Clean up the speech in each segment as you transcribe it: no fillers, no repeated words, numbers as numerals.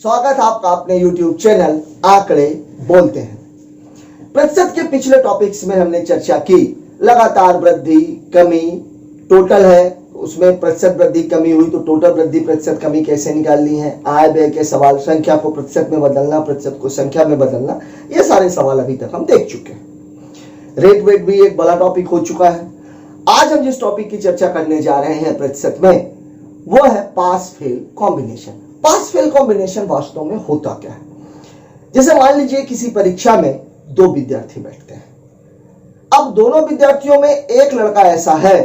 स्वागत है आपका अपने YouTube चैनल आंकड़े बोलते हैं। प्रतिशत के पिछले टॉपिक्स में हमने चर्चा की लगातार वृद्धि कमी टोटल है, उसमें प्रतिशत वृद्धि कमी हुई तो टोटल वृद्धि प्रतिशत कमी कैसे निकालनी है, आय व्यय के सवाल, संख्या को प्रतिशत में बदलना, प्रतिशत को संख्या में बदलना, ये सारे सवाल अभी तक हम देख चुके हैं। रेट वेट भी एक बड़ा टॉपिक हो चुका है। आज हम जिस टॉपिक की चर्चा करने जा रहे हैं प्रतिशत में, वो है pass fail combination. Pass fail combination वास्तव में होता क्या है? जैसे मान लीजिए किसी परीक्षा में दो विद्यार्थी बैठते हैं। अब दोनों विद्यार्थियों में एक लड़का ऐसा है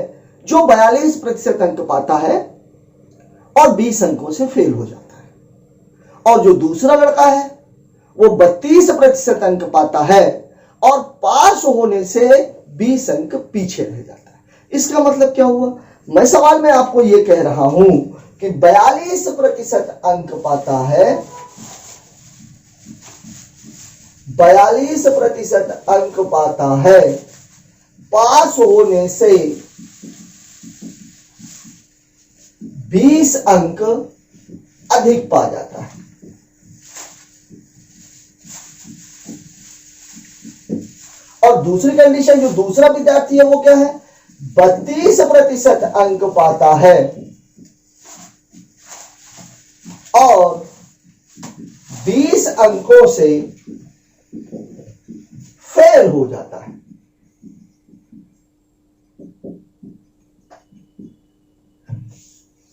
जो 42% अंक पाता है और 20 अंकों से फेल हो जाता है, और जो दूसरा लड़का है वो 32% अंक पाता है और पास होने से 20 अंक पीछे रह जाता है। इसका मतलब क्या हुआ? मैं सवाल में आपको यह कह रहा हूं कि 42% अंक पाता है, 42% अंक पाता है, पास होने से 20 अंक अधिक पा जाता है। और दूसरी कंडीशन, जो दूसरा विद्यार्थी है वो क्या है? 32% अंक पाता है और 20 अंकों से फेल हो जाता है।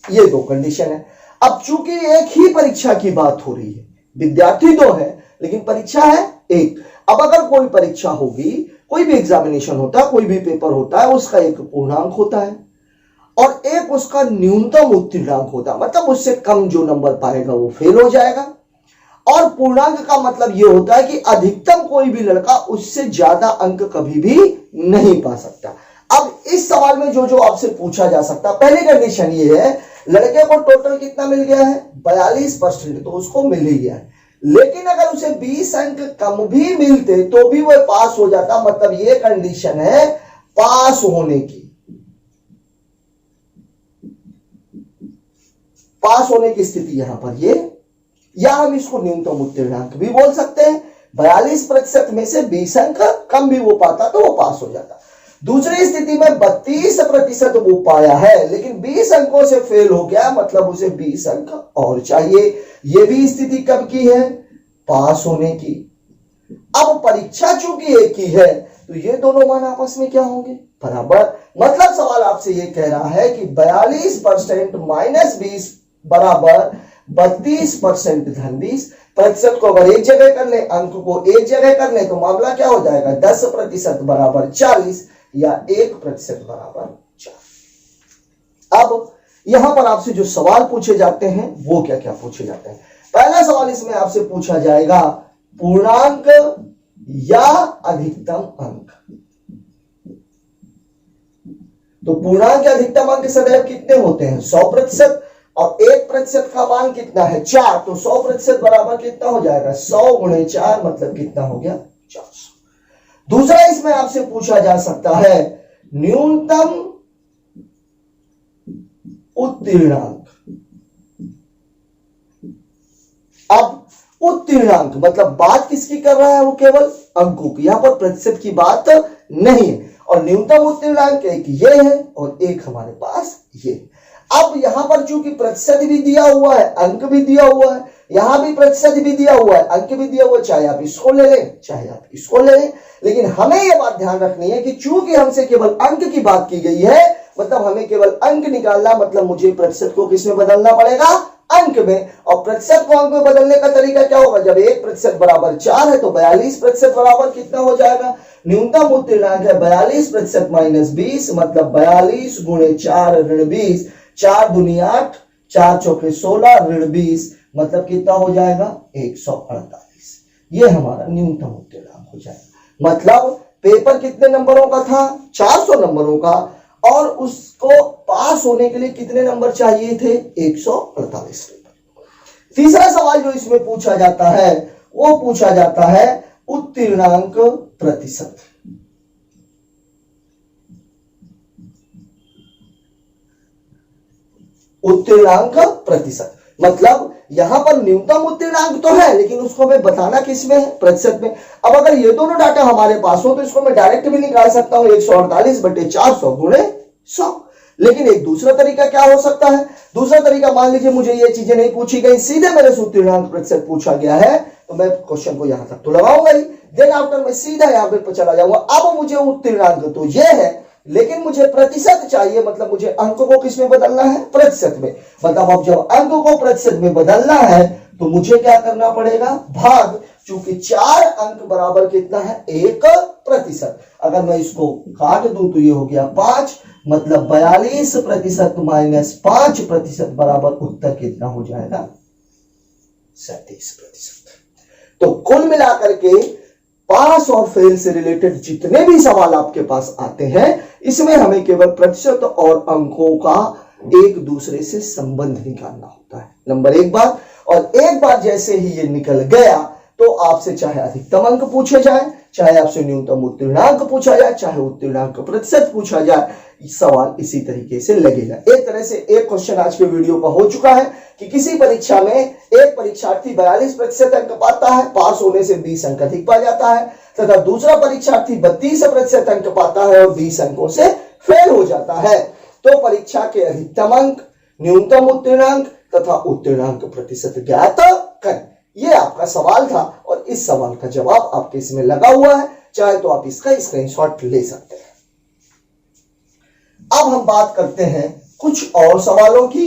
ये दो कंडीशन है। अब चूंकि एक ही परीक्षा की बात हो रही है, विद्यार्थी दो है लेकिन परीक्षा है एक। अब अगर कोई परीक्षा होगी, कोई भी एग्जामिनेशन होता है, कोई भी पेपर होता है, उसका एक पूर्णांक होता है और एक उसका न्यूनतम उत्तीर्णांक होता है, मतलब उससे कम जो नंबर पाएगा वो फेल हो जाएगा। और पूर्णांक का मतलब ये होता है कि अधिकतम कोई भी लड़का उससे ज्यादा अंक कभी भी नहीं पा सकता। अब इस सवाल में जो जो आपसे पूछा जा सकता, पहली कंडीशन ये है, लड़के को टोटल कितना मिल गया है? 42%, तो उसको मिल ही गया है। लेकिन अगर उसे 20 अंक कम भी मिलते तो भी वह पास हो जाता। मतलब ये कंडीशन है पास होने की, पास होने की स्थिति यहां पर ये, या हम इसको न्यूनतम उत्तीर्णांक भी बोल सकते हैं। 42% में से 20 अंक कम भी वो पाता तो वो पास हो जाता। दूसरी स्थिति में 32% वो पाया है लेकिन 20 अंकों से फेल हो गया, मतलब उसे 20 अंक और चाहिए। ये भी स्थिति कब की है? पास होने की। अब परीक्षा चूंकि एक ही है तो ये दोनों मान आपस में क्या होंगे? बराबर। मतलब सवाल आपसे ये कह रहा है कि 42% माइनस 20 बराबर 32% धन 20। प्रतिशत को अगर एक जगह कर ले, अंक को एक जगह कर ले, तो मामला क्या हो जाएगा? 10% बराबर 40 या 1% बराबर 4। अब यहां पर आपसे जो सवाल पूछे जाते हैं वो क्या क्या पूछे जाते हैं? पहला सवाल इसमें आपसे पूछा जाएगा पूर्णांक या अधिकतम अंक। तो पूर्णांक या अधिकतम अंक सदैव कितने होते हैं? 100%, और 1% का मान कितना है? 4। तो 100% बराबर कितना हो जाएगा? 100 गुणे 4, मतलब कितना हो गया? 400। दूसरा इसमें आपसे पूछा जा सकता है न्यूनतम उत्तीर्णांक। अब उत्तीर्णांक मतलब बात किसकी कर रहा है? वो केवल अंकों की, यहां पर प्रतिशत की बात नहीं है। और न्यूनतम उत्तीर्णांक एक ये है और एक हमारे पास ये। अब यहां पर चूंकि प्रतिशत भी दिया हुआ है, अंक भी दिया हुआ है, यहां भी प्रतिशत भी दिया हुआ है, अंक भी दिया हुआ है, चाहे आप इसको ले लें चाहे आप इसको ले लें। लेकिन हमें यह बात ध्यान रखनी है कि चूंकि हमसे केवल अंक की बात की गई है, मतलब हमें केवल अंक निकालना, मतलब मुझे प्रतिशत को किसमें बदलना पड़ेगा? अंक में। और प्रतिशत को अंक में बदलने का तरीका क्या होगा? जब 1% बराबर 4 है तो 42% बराबर कितना हो जाएगा? न्यूनतम उत्तीर्णांक है 42% माइनस 20, मतलब 42 गुणे 4 ऋण 20, 4 दूनी 8, 4 चौके 16 ऋण 20, मतलब कितना हो जाएगा? 148। ये हमारा न्यूनतम उत्तीर्णांक हो जाएगा। मतलब पेपर कितने नंबरों का था? 400 नंबरों का, और उसको पास होने के लिए कितने नंबर चाहिए थे? 148 नंबर। तीसरा सवाल जो इसमें पूछा जाता है वो पूछा जाता है उत्तीर्णांक प्रतिशत। उत्तीर्णांक प्रतिशत। मतलब यहां पर न्यूनतम उत्तीर्णांक तो है, लेकिन उसको हमें बताना किस में है, प्रतिशत में। अब अगर ये दोनों डाटा हमारे पास हो तो इसको मैं डायरेक्ट भी निकाल सकता हूं 148/400 गुणे 100। लेकिन एक दूसरा तरीका क्या हो सकता है? दूसरा तरीका, मान लीजिए मुझे ये चीजें नहीं पूछी गई, सीधे मेरे से उत्तीर्णांक प्रतिशत पूछा गया है, तो मैं क्वेश्चन को यहां तक तो लगाऊंगा ही, देन आफ्टर मैं सीधा यहां पर चला जाऊंगा। अब मुझे उत्तीर्णांक तो ये है, लेकिन मुझे प्रतिशत चाहिए, मतलब मुझे अंक को किस में बदलना है, प्रतिशत में। मतलब अब जब अंक को प्रतिशत में बदलना है तो मुझे क्या करना पड़ेगा, भाग, चूंकि 4 अंक बराबर कितना है, 1%। अगर मैं इसको काट दूं तो ये हो गया 5, मतलब 42% माइनस 5% बराबर उत्तर कितना हो जाएगा, 37%। तो कुल मिलाकर के पास और फेल से रिलेटेड जितने भी सवाल आपके पास आते हैं, इसमें हमें केवल प्रतिशत और अंकों का एक दूसरे से संबंध निकालना होता है, नंबर 1 बात। और एक बार जैसे ही ये निकल गया तो आपसे चाहे अधिकतम अंक पूछे जाए, चाहे आपसे न्यूनतम उत्तीर्णांक पूछा जाए, चाहे उत्तीर्णांक प्रतिशत पूछा जाए, सवाल इसी तरीके से लगेगा। एक तरह से एक क्वेश्चन आज के वीडियो का हो चुका है कि किसी परीक्षा में एक परीक्षार्थी 42% अंक पाता है, पास होने से 20 अंक अधिक पा जाता है, तथा दूसरा परीक्षार्थी 32% अंक पाता है और 20 अंकों से फेल हो जाता है। तो परीक्षा के अधिकतम अंक, न्यूनतम उत्तीर्णांक तथा उत्तीर्णांक प्रतिशत ज्ञात करें। ये आपका सवाल था और इस सवाल का जवाब आपके इसमें लगा हुआ है, चाहे तो आप इसका स्क्रीनशॉट ले सकते हैं। अब हम बात करते हैं कुछ और सवालों की,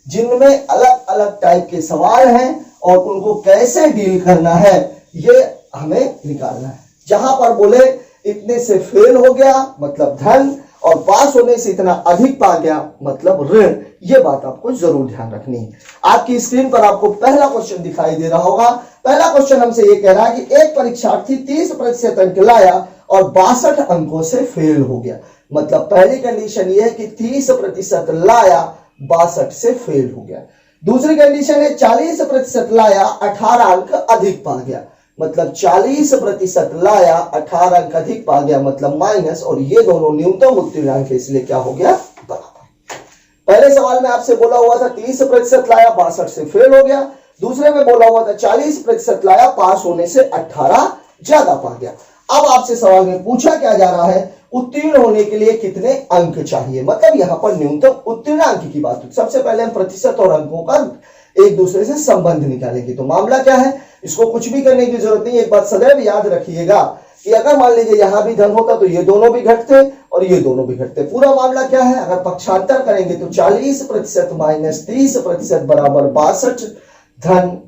जिनमें अलग अलग टाइप के सवाल हैं और उनको कैसे डील करना है ये हमें निकालना है। जहां पर बोले इतने से फेल हो गया मतलब धन, और पास होने से इतना अधिक पा गया मतलब ऋण, ये बात आपको जरूर ध्यान रखनी है। आपकी स्क्रीन पर आपको पहला क्वेश्चन दिखाई दे रहा होगा। पहला क्वेश्चन हमसे ये कह रहा है कि एक परीक्षार्थी 30% अंक लाया और 62 अंकों से फेल हो गया। मतलब पहली कंडीशन ये है कि 30% लाया, 62 से फेल हो गया। दूसरी कंडीशन है 40% लाया, 18 अंक अधिक पा गया। मतलब 40% लाया, 18 अंक अधिक पा गया, मतलब माइनस, और ये दोनों न्यूनतम उत्तीर्णांक है, इसलिए क्या हो गया, बराबर। पहले सवाल में आपसे बोला हुआ था 30% लाया, 62 से फेल हो गया। दूसरे में बोला हुआ था 40% लाया, पास होने से 18 ज्यादा पा गया। अब आपसे सवाल में पूछा क्या जा रहा है, उत्तीर्ण होने के लिए कितने अंक चाहिए, मतलब यहां पर न्यूनतम उत्तीर्णांक की बात। सबसे पहले हम प्रतिशत और अंकों का एक दूसरे से संबंध निकालेंगे। तो मामला क्या है, इसको कुछ भी करने की जरूरत नहीं। एक बात सदैव याद रखिएगा कि अगर मान लीजिए यहां भी धन होता तो ये दोनों भी घटते और ये दोनों भी घटते। पूरा मामला क्या है, अगर पक्षांतर करेंगे तो 40% माइनस 30% बराबर 62 धन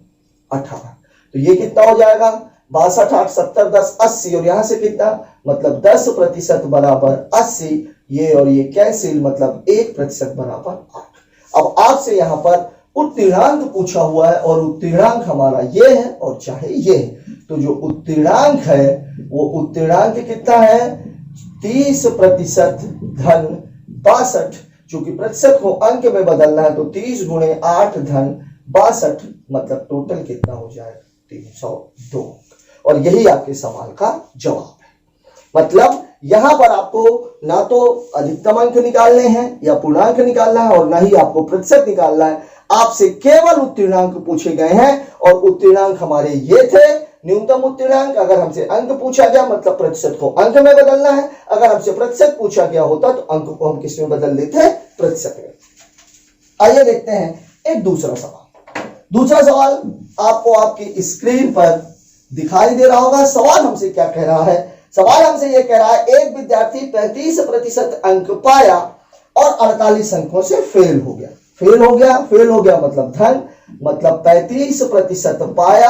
18। तो ये कितना हो जाएगा, 62 8 70 10 80, और यहां से कितना, मतलब 10% बराबर 80, ये और ये कैंसिल, मतलब 1% बराबर 8। अब आपसे यहां पर उत्तीर्णांक पूछा हुआ है और उत्तीर्णांक हमारा ये है और चाहे ये है। तो जो उत्तीर्णांक है वो उत्तीर्णांक कितना है, 30% धन 62। चूंकि प्रतिशत को अंक में बदलना है तो 30 गुणे 8 धन 62, मतलब टोटल कितना हो जाएगा, 302। और यही आपके सवाल का जवाब है। मतलब यहां पर आपको ना तो अधिकतम अंक निकालने हैं या पूर्णांक निकालना है, और ना ही आपको प्रतिशत निकालना है। आपसे केवल उत्तीर्णांक पूछे गए हैं और उत्तीर्णांक हमारे ये थे। न्यूनतम उत्तीर्णांक, अगर हमसे अंक पूछा गया मतलब प्रतिशत को अंक में बदलना है। अगर हमसे प्रतिशत पूछा गया होता तो अंक को हम किस में बदल देते, प्रतिशत में। आइए देखते हैं एक दूसरा सवाल। दूसरा सवाल आपको आपकी स्क्रीन पर दिखाई दे रहा होगा। सवाल हमसे क्या कह रहा है, सवाल हमसे यह कह रहा है एक विद्यार्थी 35% अंक पाया और 48 अंकों से फेल हो गया। फेल हो गया मतलब धन, मतलब 35% पाया,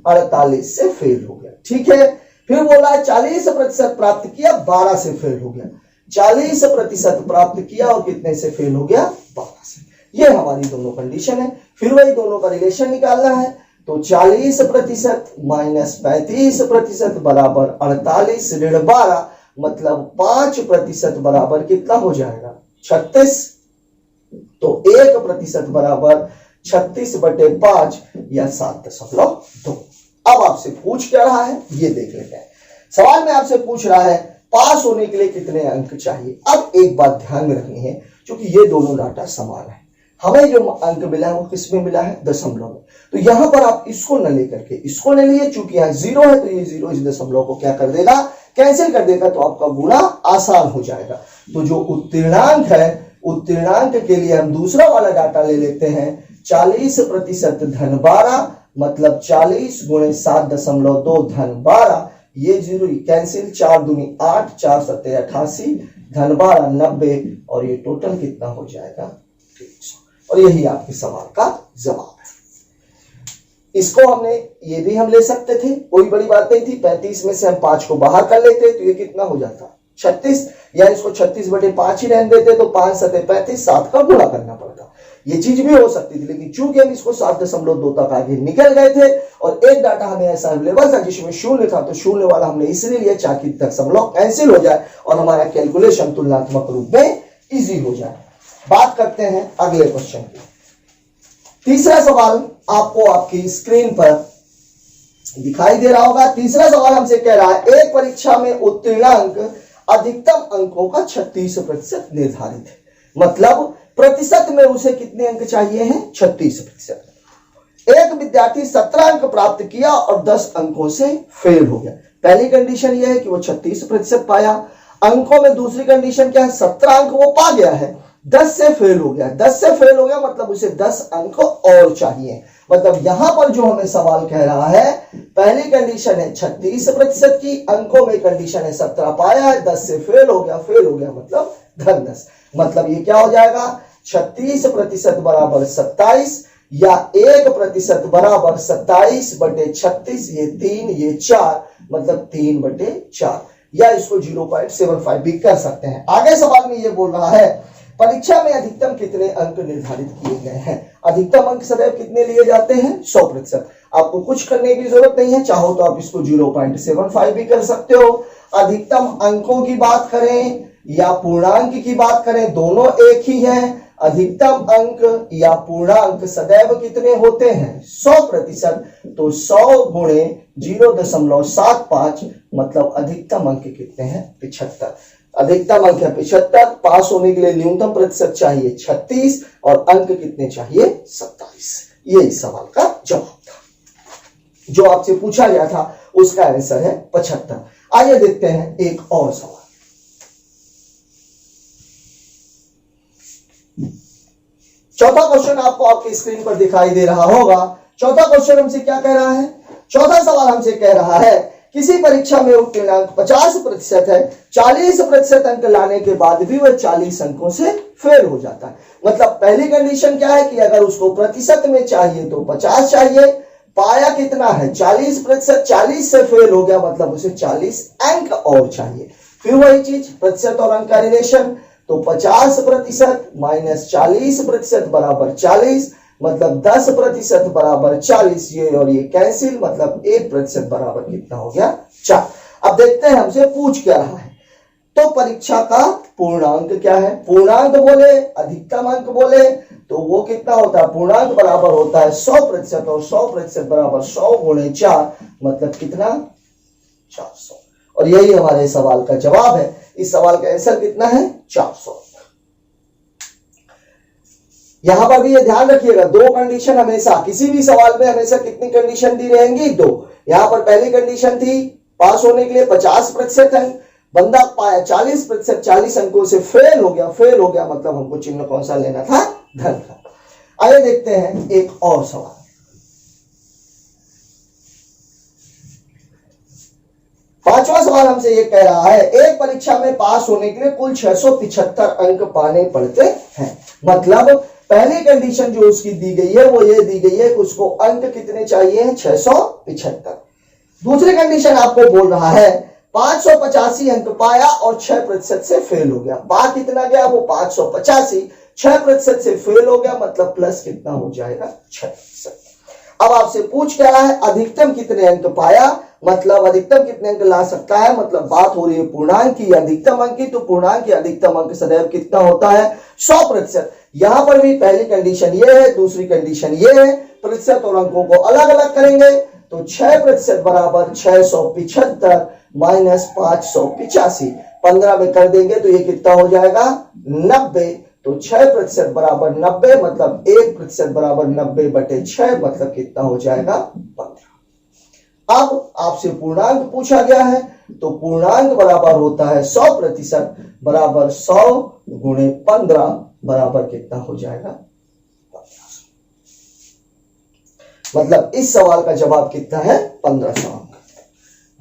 48 से फेल हो गया। ठीक है, फिर बोला 40% प्राप्त किया, 12 से फेल हो गया। 40% प्राप्त किया और कितने से फेल हो गया, 12 से। ये हमारी दोनों कंडीशन है। फिर वही दोनों का रिलेशन निकालना है। तो 40% माइनस 35% बराबर 48 ऋण 12, मतलब 5% बराबर कितना हो जाएगा, 36। तो 1% बराबर 36/5 या 7.2। अब आपसे पूछ क्या रहा है ये देख लेते हैं। सवाल में आपसे पूछ रहा है पास होने के लिए कितने अंक चाहिए। अब एक बात ध्यान में रखनी है, क्योंकि ये दोनों डाटा समान है। हमें जो अंक मिला है वो किस में मिला है, दशमलव में। तो यहां पर आप इसको न लेकर के इसको ले लिए, चूंकि यहाँ 0 है तो ये 0 इस दशमलव को क्या कर देगा, कैंसिल कर देगा, तो आपका गुणा आसान हो जाएगा। तो जो उत्तीर्णांक है, उत्तीर्णांक के लिए हम दूसरा वाला डाटा ले लेते हैं, 40% धन 12, मतलब 40 गुणे 7.2 धन 12, ये 0 कैंसिल, 4 दूनी 8, 4 सत्ते 88, धन 12 90, और ये टोटल कितना हो जाएगा, 300। और यही आपके सवाल का जवाब है। इसको हमने ये भी हम ले सकते थे, कोई बड़ी बात नहीं थी। 35 में से हम 5 को बाहर कर लेते तो ये कितना हो जाता, 36, या इसको 36/5 ही रहने देते तो 5 सत्ते 35, 7 का गुणा करना पड़ता। ये चीज भी हो सकती थी, लेकिन चूंकि हम इसको 7.2 तक आगे निकल गए थे और एक डाटा हमें ऐसा अवेलेबल था जिसमें 0 था, तो 0 वाला हमने इसलिए लिया ताकि दशमलव कैंसिल हो जाए और हमारा कैलकुलेशन तुलनात्मक रूप में इजी हो जाए। बात करते हैं अगले क्वेश्चन की। तीसरा सवाल आपको आपकी स्क्रीन पर दिखाई दे रहा होगा। तीसरा सवाल हमसे कह रहा है, एक परीक्षा में उत्तीर्णांक अधिकतम अंकों का 36% निर्धारित है, मतलब प्रतिशत में उसे कितने अंक चाहिए हैं, 36%। एक विद्यार्थी 17 अंक प्राप्त किया और 10 अंकों से फेल हो गया। पहली कंडीशन यह है कि वो 36% पाया। अंकों में दूसरी कंडीशन क्या है, 17 अंक वो पा गया है, 10 से फेल हो गया। 10 से फेल हो गया मतलब उसे 10 अंक और चाहिए। मतलब यहां पर जो हमें सवाल कह रहा है, पहली कंडीशन है 36% की, अंकों में कंडीशन है 17 पाया है, 10 से फेल हो गया मतलब धन 10। मतलब ये क्या हो जाएगा, 36% बराबर 27, या 1% बराबर 27/36, ये 3 ये 4, मतलब 3/4, या इसको 0.75 भी कर सकते हैं। आगे सवाल में ये बोल रहा है, परीक्षा में अधिकतम कितने अंक निर्धारित किए गए हैं। अधिकतम अंक सदैव कितने लिए जाते हैं, 100%। आपको कुछ करने की जरूरत नहीं है, चाहो तो आप इसको 0.75 भी कर सकते हो। अधिकतम अंकों की बात करें या पूर्णांक की बात करें, दोनों एक ही है। अधिकतम अंक या पूर्णांक सदैव कितने होते हैं, 100%। तो 100 गुणे 0.75, मतलब अधिकतम अंक कितने हैं, 75। अधिकतम अंक है 75, पास होने के लिए न्यूनतम प्रतिशत चाहिए 36 और अंक कितने चाहिए, 27। ये इस सवाल का जवाब था जो आपसे पूछा गया था, उसका आंसर है 75। आइए देखते हैं एक और सवाल। चौथा क्वेश्चन आपको आपकी स्क्रीन पर दिखाई दे रहा होगा। चौथा क्वेश्चन हमसे क्या कह रहा है, चौथा सवाल हमसे कह रहा है, किसी परीक्षा में उत्तीर्णांक 50% है, 40% अंक लाने के बाद भी वह 40 अंकों से फेल हो जाता है। मतलब पहली कंडीशन क्या है कि अगर उसको प्रतिशत में चाहिए तो 50 चाहिए, पाया कितना है 40%, 40 से फेल हो गया मतलब उसे 40 अंक और चाहिए। फिर वही चीज प्रतिशत और अंक का रिलेशन, तो 50% माइनस 40% बराबर 40, मतलब 10% बराबर 40, ये और ये कैंसिल, मतलब 1% बराबर कितना हो गया, 4। अब देखते हैं हमसे पूछ क्या रहा है। तो परीक्षा का पूर्णांक क्या है, पूर्णांक बोले अधिकतम अंक बोले तो वो कितना होता है, पूर्णांक बराबर होता है 100%, और 100% बराबर 100 गुणे 4, मतलब कितना, 400। और यही हमारे सवाल का जवाब है। इस सवाल का आंसर कितना है, 400। यहां पर भी ये ध्यान रखिएगा, दो कंडीशन हमेशा, किसी भी सवाल में हमेशा कितनी कंडीशन दी रहेंगी, 2। यहां पर पहली कंडीशन थी पास होने के लिए 50% अंक, बंदा पाया 40%, 40 अंकों से फेल हो गया मतलब हमको चिन्ह कौन सा लेना था, धन का। आइए देखते हैं एक और सवाल। पांचवा सवाल हमसे ये कह रहा है, एक परीक्षा में पास होने के लिए कुल 675 अंक पाने पड़ते हैं। मतलब पहली कंडीशन जो उसकी दी गई है वो ये दी गई है कि उसको अंक कितने चाहिए हैं, 675। दूसरी कंडीशन आपको बोल रहा है 585 अंक पाया और 6% से फेल हो गया। पा कितना गया, वो 585, 6% से फेल हो गया मतलब प्लस कितना हो जाएगा, 6%। अब आपसे पूछ क्या रहा है, अधिकतम कितने अंक पाया, मतलब अधिकतम कितने अंक ला सकता है। मतलब बात हो रही है पूर्णांक की अधिकतम अंक की, तो पूर्णांक की अधिकतम अंक सदैव कितना होता है, 100%। यहां पर भी पहली कंडीशन ये है, दूसरी कंडीशन ये है। प्रतिशत और अंकों को अलग अलग करेंगे तो 6% बराबर 675 माइनस 585, 15 में कर देंगे तो ये कितना हो जाएगा, 90, तो 6% बराबर 90, मतलब 1% बराबर 90/6, मतलब कितना हो जाएगा 15। अब आपसे पूर्णांक पूछा गया है, तो पूर्णांक बराबर होता है 100% बराबर 100 गुणे 15 बराबर कितना हो जाएगा 1500। मतलब इस सवाल का जवाब कितना है 1500 अंक।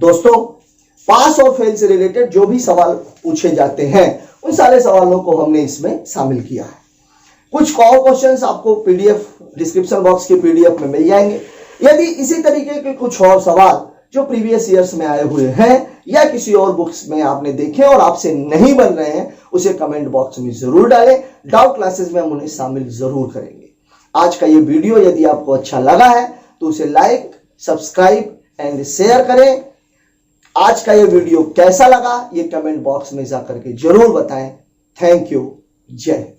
दोस्तों, पास और फेल से रिलेटेड जो भी सवाल पूछे जाते हैं उन सारे सवालों को हमने इसमें शामिल किया है। कुछ और क्वेश्चंस आपको पीडीएफ डिस्क्रिप्शन बॉक्स के पीडीएफ में मिल जाएंगे। यदि इसी तरीके के कुछ और सवाल जो प्रीवियस ईयर्स में आए हुए हैं या किसी और बुक्स में आपने देखे और आपसे नहीं बन रहे हैं, उसे कमेंट बॉक्स में जरूर डालें। डाउट क्लासेस में हम उन्हें शामिल जरूर करेंगे। आज का ये वीडियो यदि आपको अच्छा लगा है तो उसे लाइक, सब्सक्राइब एंड शेयर करें। आज का ये वीडियो कैसा लगा ये कमेंट बॉक्स में जाकर के जरूर बताएं। Thank you. जय।